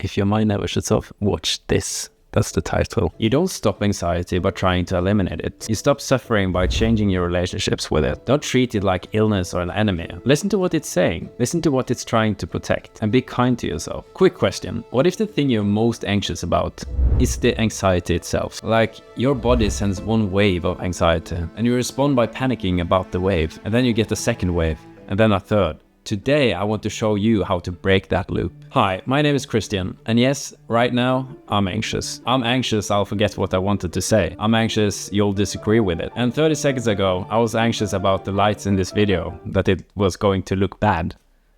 If your mind never shuts off, watch this. That's the title. You don't stop anxiety by trying to eliminate it. You stop suffering by changing your relationships with it. Don't treat it like illness or an enemy. Listen to what it's saying. Listen to what it's trying to protect. And be kind to yourself. Quick question. What if the thing you're most anxious about is the anxiety itself? Like, your body sends one wave of anxiety, and you respond by panicking about the wave. And then you get a second wave, and then a third. Today, I want to show you how to break that loop. Hi, my name is Christian, and yes, right now, I'm anxious. I'm anxious I'll forget what I wanted to say. I'm anxious you'll disagree with it. And 30 seconds ago, I was anxious about the lights in this video, that it was going to look bad.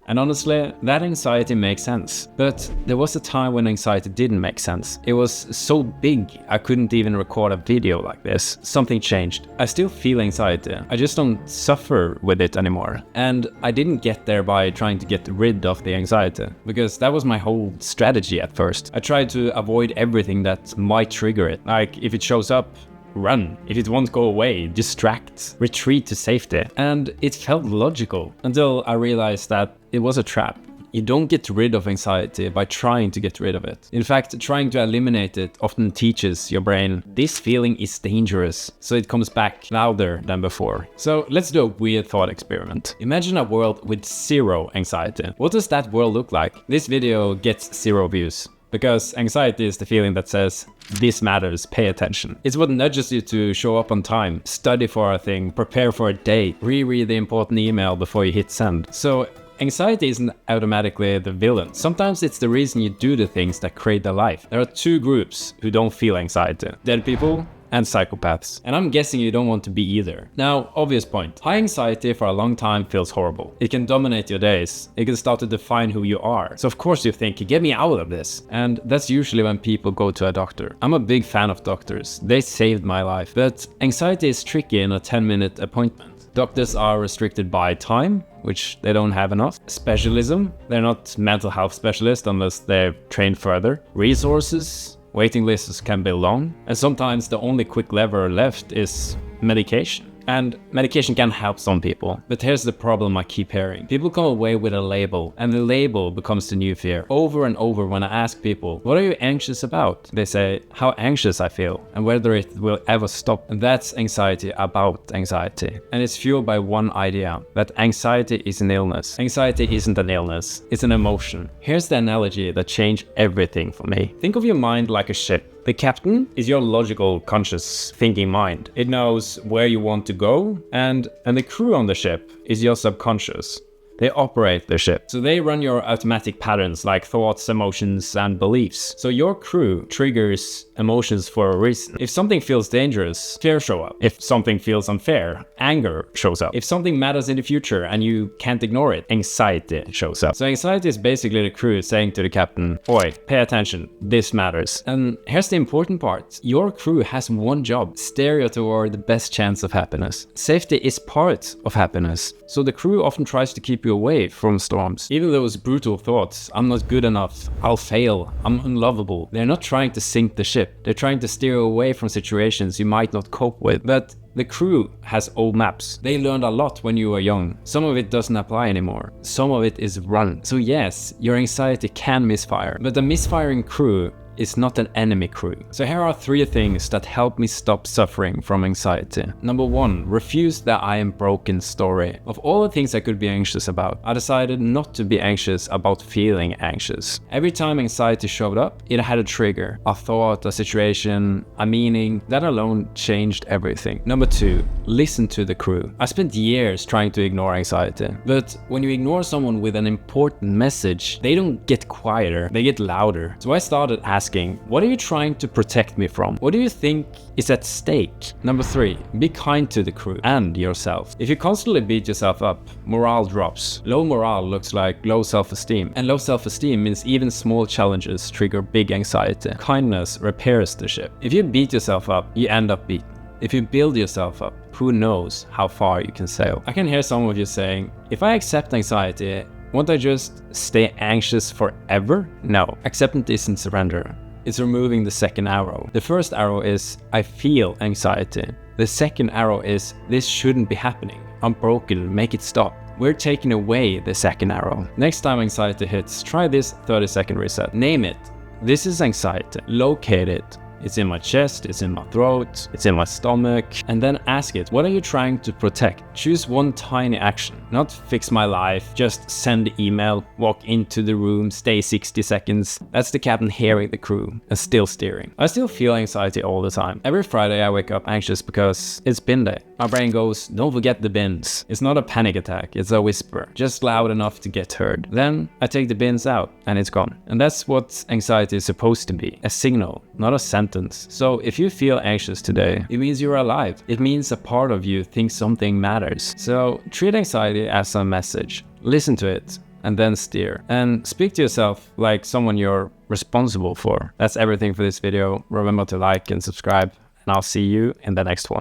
And honestly, that anxiety makes sense. But there was a time when anxiety didn't make sense. It was so big, I couldn't even record a video like this. Something changed. I still feel anxiety. I just don't suffer with it anymore. And I didn't get there by trying to get rid of the anxiety, because that was my whole strategy at first. I tried to avoid everything that might trigger it. Like, if it shows up, run. If it won't go away, distract, retreat to safety. And it felt logical until I realized that it was a trap. You don't get rid of anxiety by trying to get rid of it. In fact, trying to eliminate it often teaches your brain this feeling is dangerous, so it comes back louder than before. So let's do a weird thought experiment. Imagine a world with zero anxiety. What does that world look like? This video gets 0 views. Because anxiety is the feeling that says, this matters, pay attention. It's what nudges you to show up on time, study for a thing, prepare for a date, reread the important email before you hit send. So anxiety isn't automatically the villain. Sometimes it's the reason you do the things that create the life. There are 2 groups who don't feel anxiety: dead people and psychopaths. And I'm guessing you don't want to be either. Now, obvious point. High anxiety for a long time feels horrible. It can dominate your days. It can start to define who you are. So of course you think, get me out of this. And that's usually when people go to a doctor. I'm a big fan of doctors. They saved my life. But anxiety is tricky in a 10-minute appointment. Doctors are restricted by time, which they don't have enough. Specialism, they're not mental health specialists unless they've trained further. Resources, waiting lists can be long, and sometimes the only quick lever left is medication. And medication can help some people, but here's the problem I keep hearing. People come away with a label, and the label becomes the new fear. Over and over when I ask people, what are you anxious about? They say, how anxious I feel, and whether it will ever stop. And that's anxiety about anxiety. And it's fueled by one idea, that anxiety is an illness. Anxiety isn't an illness, it's an emotion. Here's the analogy that changed everything for me. Think of your mind like a ship. The captain is your logical, conscious, thinking mind. It knows where you want to go, and the crew on the ship is your subconscious. They operate the ship. So they run your automatic patterns like thoughts, emotions, and beliefs. So your crew triggers emotions for a reason. If something feels dangerous, fear shows up. If something feels unfair, anger shows up. If something matters in the future and you can't ignore it, anxiety shows up. So anxiety is basically the crew saying to the captain, oi, pay attention, this matters. And here's the important part. Your crew has one job: steer you toward the best chance of happiness. Safety is part of happiness. So the crew often tries to keep you away from storms. Even those brutal thoughts, I'm not good enough, I'll fail, I'm unlovable. They're not trying to sink the ship. They're trying to steer away from situations you might not cope with. But the crew has old maps. They learned a lot when you were young. Some of it doesn't apply anymore. Some of it is run. So yes, your anxiety can misfire, but the misfiring crew is not an enemy crew. So here are 3 things that help me stop suffering from anxiety. Number 1, refuse the I am broken story. Of all the things I could be anxious about, I decided not to be anxious about feeling anxious. Every time anxiety showed up, it had a trigger, a thought, a situation, a meaning. That alone changed everything. Number 2, listen to the crew. I spent years trying to ignore anxiety, but when you ignore someone with an important message, they don't get quieter, they get louder. So I started asking, what are you trying to protect me from? What do you think is at stake? Number 3, be kind to the crew and yourself. If you constantly beat yourself up, morale drops. Low morale looks like low self-esteem, and low self-esteem means even small challenges trigger big anxiety. Kindness repairs the ship. If you beat yourself up, you end up beaten. If you build yourself up, who knows how far you can sail? I can hear some of you saying, if I accept anxiety, won't I just stay anxious forever? No, acceptance isn't surrender. It's removing the second arrow. The first arrow is, I feel anxiety. The second arrow is, this shouldn't be happening. I'm broken, make it stop. we're taking away the second arrow. Next time anxiety hits, try this 30-second reset. Name it. This is anxiety. Locate it. It's in my chest, it's in my throat, it's in my stomach. And then ask it, what are you trying to protect? Choose one tiny action. Not fix my life, just send email, walk into the room, stay 60 seconds. That's the captain hearing the crew and still steering. I still feel anxiety all the time. Every Friday I wake up anxious because it's bin day. My brain goes, don't forget the bins. It's not a panic attack, it's a whisper, just loud enough to get heard. Then I take the bins out and it's gone. And that's what anxiety is supposed to be, a signal, not a sentence. So if you feel anxious today, it means you're alive. It means a part of you thinks something matters. So treat anxiety as a message. Listen to it and then steer. And speak to yourself like someone you're responsible for. That's everything for this video. Remember to like and subscribe, and I'll see you in the next one.